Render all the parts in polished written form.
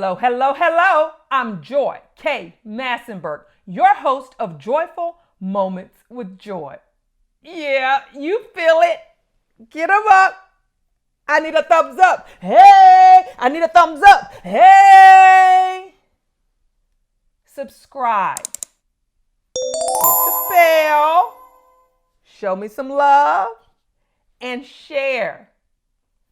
Hello, hello, hello. I'm Joy K. Massenberg, your host of Joyful Moments with Joy. Yeah, you feel it. Get them up. I need a thumbs up. Hey, I need a thumbs up. Hey. Subscribe. Hit the bell. Show me some love. And share.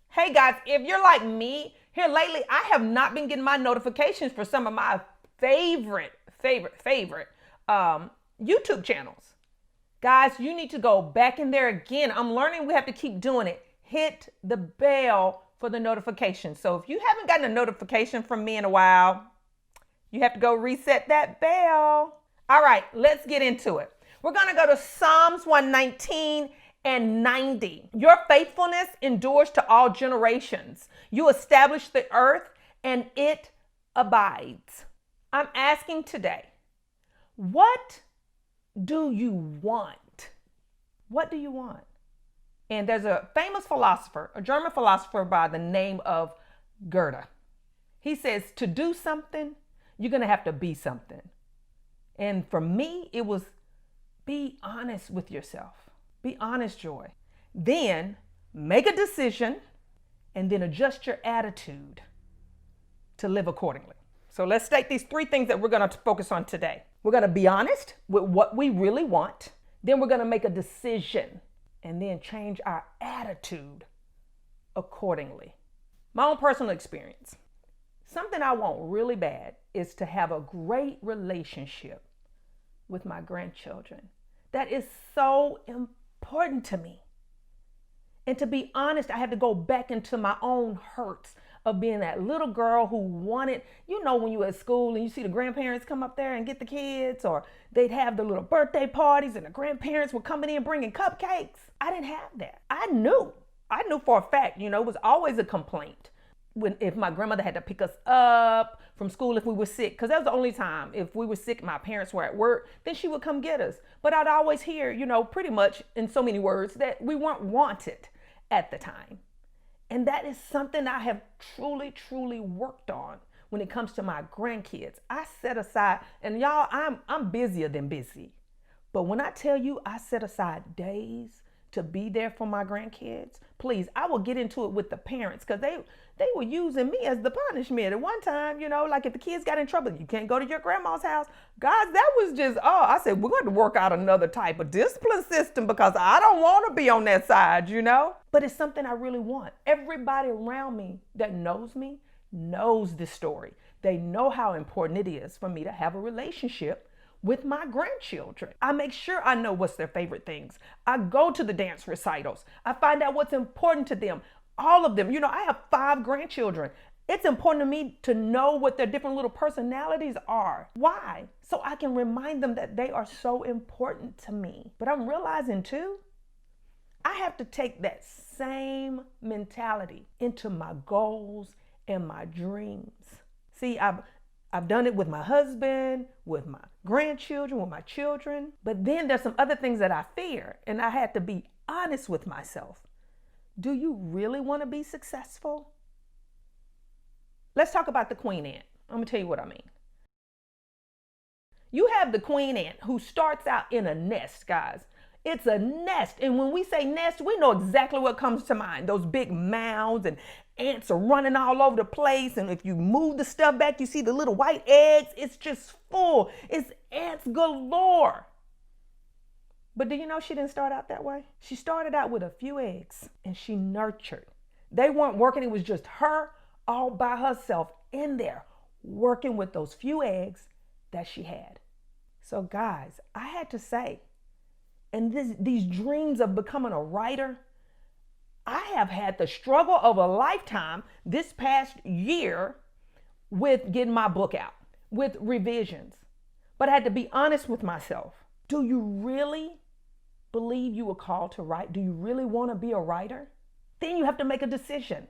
Hey guys, if you're like me, here lately, I have not been getting my notifications for some of my favorite YouTube channels. Guys, you need to go back in there again. I'm learning we have to keep doing it. Hit the bell for the notification. So if you haven't gotten a notification from me in a while, you have to go reset that bell. All right, let's get into it. We're going to go to Psalms 119 and 90. Your faithfulness endures to all generations. You establish the earth and it abides. I'm asking today, what do you want? What do you want? And there's a famous philosopher, a German philosopher by the name of Goethe. He says, to do something, you're going to have to be something. And for me, it was be honest with yourself. Be honest, Joy. Then make a decision and then adjust your attitude to live accordingly. So let's state these three things that we're going to focus on today. We're going to be honest with what we really want. Then we're going to make a decision and then change our attitude accordingly. My own personal experience. Something I want really bad is to have a great relationship with my grandchildren. That is so important to me. And to be honest, I had to go back into my own hurts of being that little girl who wanted, when you at school and you see the grandparents come up there and get the kids, or they'd have the little birthday parties and the grandparents were coming in bringing cupcakes. I didn't have that. I knew for a fact, it was always a complaint if my grandmother had to pick us up from school if we were sick, because that was the only time. If we were sick, my parents were at work, then she would come get us. But I'd always hear, pretty much in so many words, that we weren't wanted at the time. And that is something I have truly worked on when it comes to my grandkids. I set aside, and y'all, I'm busier than busy. But when I tell you I set aside days to be there for my grandkids, please, I will get into it with the parents, because they were using me as the punishment. At one time, like if the kids got in trouble, you can't go to your grandma's house. Guys, that was just, I said, we're going to work out another type of discipline system because I don't want to be on that side, But it's something I really want. Everybody around me that knows me knows this story. They know how important it is for me to have a relationship with my grandchildren. I make sure I know what's their favorite things. I go to the dance recitals. I find out what's important to them. All of them. I have 5 grandchildren. It's important to me to know what their different little personalities are. Why? So I can remind them that they are so important to me. But I'm realizing too, I have to take that same mentality into my goals and my dreams. See, I've done it with my husband, with my grandchildren, with my children. But then there's some other things that I fear, and I had to be honest with myself. Do you really want to be successful? Let's talk about the queen ant. I'm going to tell you what I mean. You have the queen ant who starts out in a nest, guys. It's a nest. And when we say nest, we know exactly what comes to mind. Those big mounds, and ants are running all over the place. And if you move the stuff back, you see the little white eggs. It's just full. It's ants galore. But do you know she didn't start out that way? She started out with a few eggs and she nurtured. They weren't working. It was just her all by herself in there working with those few eggs that she had. So guys, I had to say, and these dreams of becoming a writer, I have had the struggle of a lifetime this past year with getting my book out, with revisions. But I had to be honest with myself. Do you really believe you were called to write? Do you really want to be a writer? Then you have to make a decision.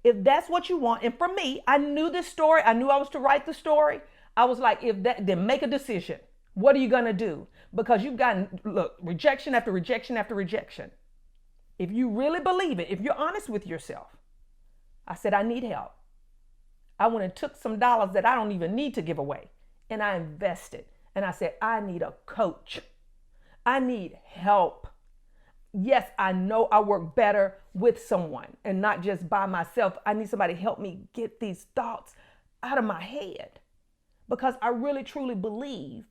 If that's what you want, and for me, I knew this story. I knew I was to write the story. I was like, then make a decision. What are you going to do? Because you've gotten, rejection after rejection after rejection. If you really believe it, if you're honest with yourself, I said, I need help. I went and took some dollars that I don't even need to give away, and I invested. And I said, I need a coach. I need help. Yes, I know I work better with someone and not just by myself. I need somebody to help me get these thoughts out of my head, because I really truly believe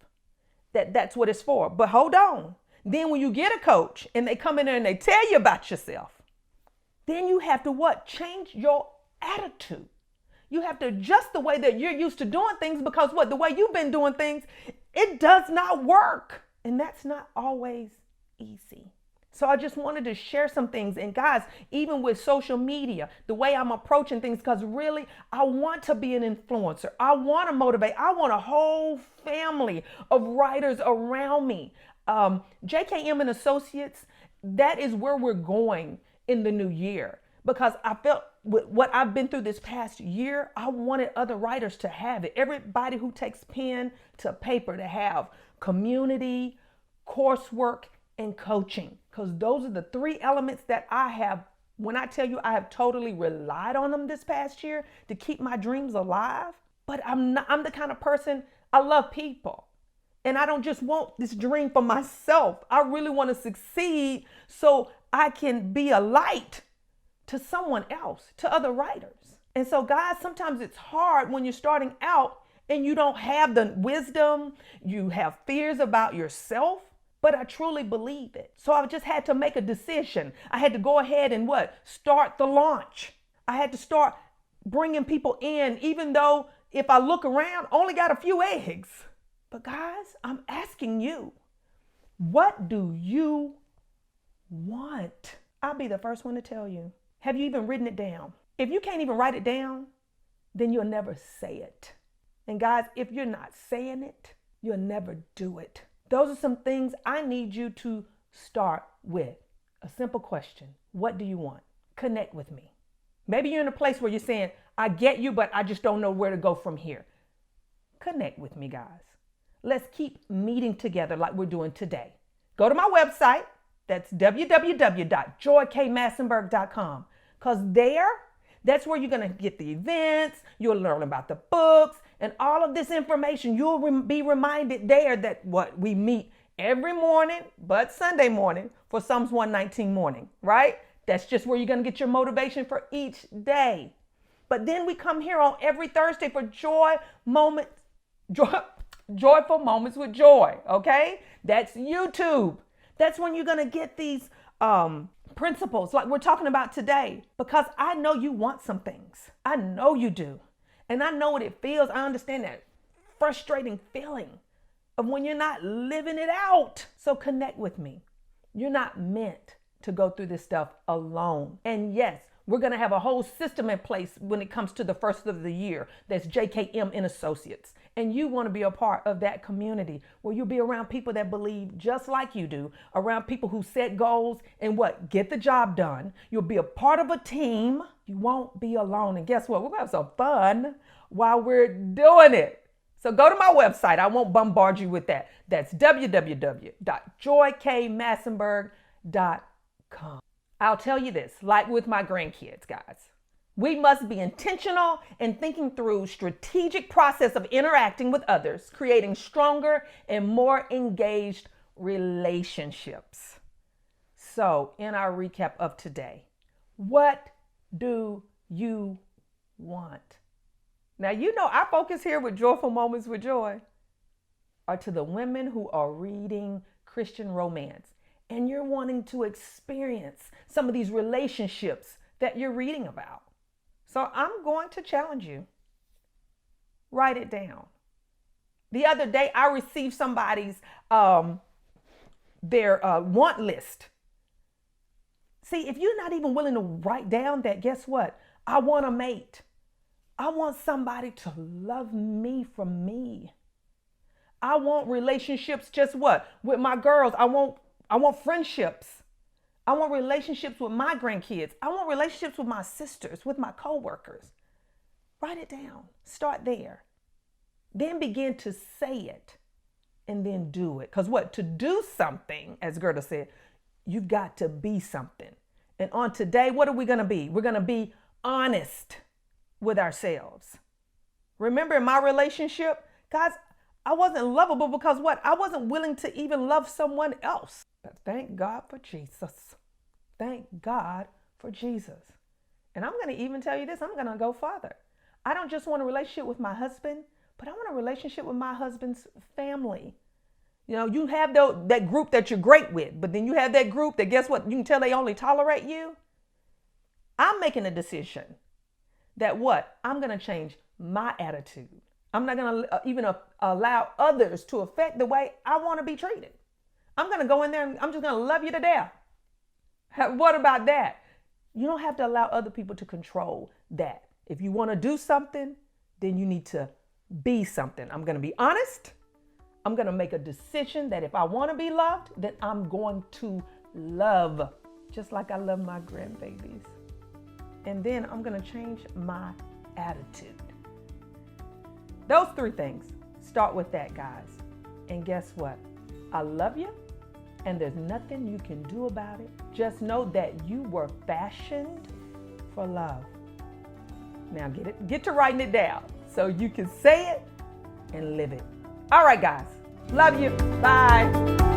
that that's what it's for. But hold on. Then when you get a coach and they come in there and they tell you about yourself, then you have to what? Change your attitude. You have to adjust the way that you're used to doing things, because what? The way you've been doing things, it does not work. And that's not always easy. So I just wanted to share some things. And guys, even with social media, the way I'm approaching things, because really, I want to be an influencer. I want to motivate. I want a whole family of writers around me. JKM and Associates, that is where we're going in the new year, because I felt with what I've been through this past year, I wanted other writers to have it. Everybody who takes pen to paper to have community, coursework, and coaching, because those are the three elements that I have. When I tell you I have totally relied on them this past year to keep my dreams alive. But I'm the kind of person, I love people. And I don't just want this dream for myself. I really want to succeed so I can be a light to someone else, to other writers. And so guys, sometimes it's hard when you're starting out and you don't have the wisdom, you have fears about yourself, but I truly believe it. So I just had to make a decision. I had to go ahead and start the launch. I had to start bringing people in, even though if I look around, only got a few eggs. But guys, I'm asking you, what do you want? I'll be the first one to tell you. Have you even written it down? If you can't even write it down, then you'll never say it. And guys, if you're not saying it, you'll never do it. Those are some things I need you to start with. A simple question. What do you want? Connect with me. Maybe you're in a place where you're saying, I get you, but I just don't know where to go from here. Connect with me, guys. Let's keep meeting together like we're doing today. Go to my website. That's www.joykmassenberg.com. Because that's where you're going to get the events. You'll learn about the books and all of this information. You'll be reminded there that we meet every morning, but Sunday morning for Psalms 119 morning, right? That's just where you're going to get your motivation for each day. But then we come here on every Thursday for Joyful Moments with Joy, okay? That's YouTube. That's when you're going to get these principles like we're talking about today, because I know you want some things. I know you do. And I know what it feels. I understand that frustrating feeling of when you're not living it out. So connect with me. You're not meant to go through this stuff alone. And yes, we're going to have a whole system in place when it comes to the first of the year. That's JKM and Associates. And you want to be a part of that community where you'll be around people that believe just like you do, around people who set goals and get the job done. You'll be a part of a team. You won't be alone. And guess what? We're going to have some fun while we're doing it. So go to my website. I won't bombard you with that. That's www.joykmassenberg.com. I'll tell you this, like with my grandkids, guys. We must be intentional in thinking through strategic process of interacting with others, creating stronger and more engaged relationships. So in our recap of today, what do you want? Now, our focus here with Joyful Moments with Joy are to the women who are reading Christian romance, and you're wanting to experience some of these relationships that you're reading about. So I'm going to challenge you. Write it down. The other day, I received somebody's their want list. See, if you're not even willing to write down that, guess what? I want a mate. I want somebody to love me for me. I want relationships with my girls. I want friendships. I want relationships with my grandkids. I want relationships with my sisters, with my coworkers. Write it down. Start there. Then begin to say it and then do it. Because to do something, as Gerda said, you've got to be something. And on today, what are we going to be? We're going to be honest with ourselves. Remember in my relationship, guys, I wasn't lovable because what? I wasn't willing to even love someone else. But thank God for Jesus. Thank God for Jesus. And I'm going to even tell you this, I'm going to go farther. I don't just want a relationship with my husband, but I want a relationship with my husband's family. You know, you have that group that you're great with, but then you have that group that, guess what? You can tell they only tolerate you. I'm making a decision that what? I'm going to change my attitude. I'm not going to even allow others to affect the way I want to be treated. I'm going to go in there and I'm just going to love you to death. What about that? You don't have to allow other people to control that. If you want to do something, then you need to be something. I'm going to be honest. I'm going to make a decision that if I want to be loved, then I'm going to love just like I love my grandbabies. And then I'm going to change my attitude. Those 3 things. Start with that, guys. And guess what? I love you, and there's nothing you can do about it. Just know that you were fashioned for love. Now get to writing it down so you can say it and live it. All right, guys. Love you. Bye.